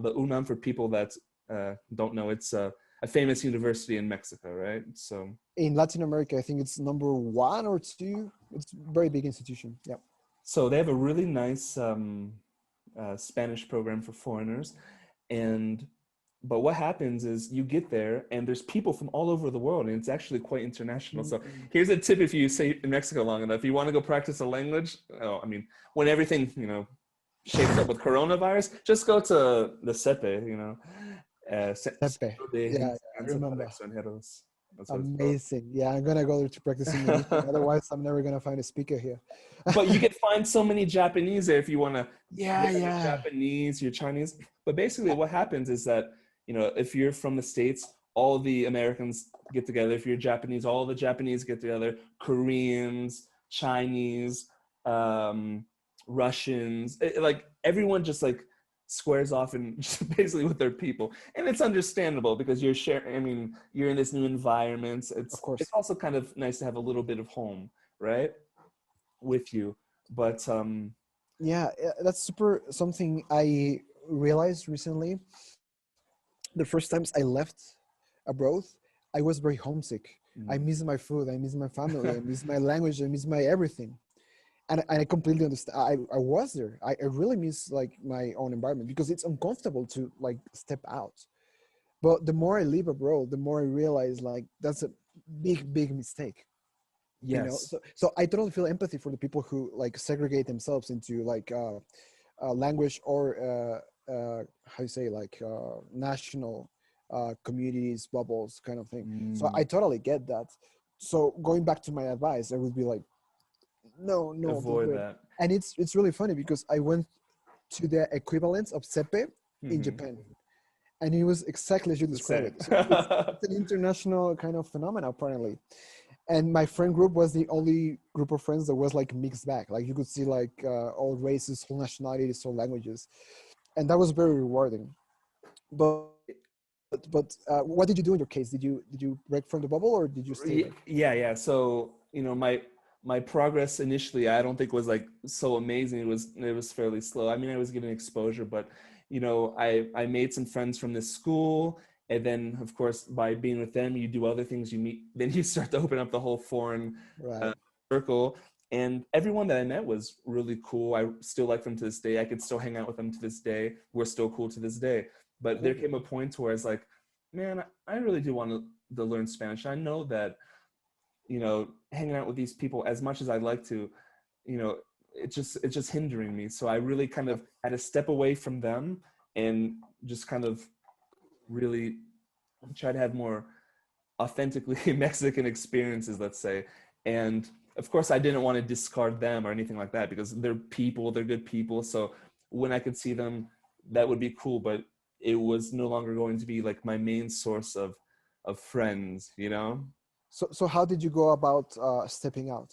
the UNAM, for people that don't know, it's a famous university in Mexico, right? So in Latin America, I think it's number 1 or 2. It's a very big institution. Yeah. So they have a really nice Spanish program for foreigners, but what happens is you get there and there's people from all over the world, and it's actually quite international. So here's a tip: if you stay in Mexico long enough, you want to go practice a language. When everything shapes up with coronavirus, just go to the CEPE. CEPE. Yeah, I remember. That's amazing. Yeah, I'm gonna go there to practice English. Otherwise, I'm never gonna find a speaker here. But you can find so many Japanese there if you want to. Yeah. Japanese, you're Chinese. But basically, what happens is that if you're from the States, all the Americans get together. If you're Japanese, all the Japanese get together. Koreans, Chinese, Russians, like everyone just like squares off and just basically with their people, and it's understandable because you're sharing. You're in this new environment. Of course, it's also kind of nice to have a little bit of home, right, with you. But yeah, that's super. Something I realized recently. The first times I left abroad, I was very homesick. I miss my food. I miss my family. I miss my language. I miss my everything. And I completely understand. I was there. I really miss like my own environment because it's uncomfortable to like step out. But the more I live abroad, the more I realize like that's a big mistake. Yes. So I totally feel empathy for the people who like segregate themselves into like language or how you say like national communities, bubbles kind of thing. So I totally get that. So going back to my advice, I would be like, no, avoid that. And it's really funny because I went to the equivalent of CEPE in Japan, and it was exactly as you described it. So it's an international kind of phenomenon apparently. And my friend group was the only group of friends that was like mixed bag. Like you could see like all races, all nationalities, all languages, and that was very rewarding. But what did you do in your case? Did you break from the bubble or did you stay there? Yeah. So my progress initially, I don't think was like so amazing. It was fairly slow. I mean, I was getting exposure, but I made some friends from this school. And then, of course, by being with them, you do other things. Then you start to open up the whole foreign circle. And everyone that I met was really cool. I still like them to this day. I could still hang out with them to this day. We're still cool to this day. But there came a point where I was like, man, I really do want to learn Spanish. I know that, hanging out with these people as much as I'd like to, it's just hindering me. So I really kind of had to step away from them and just kind of really try to have more authentically Mexican experiences, let's say. And of course, I didn't want to discard them or anything like that because they're people, they're good people. So when I could see them, that would be cool. But it was no longer going to be like my main source of friends, So how did you go about stepping out?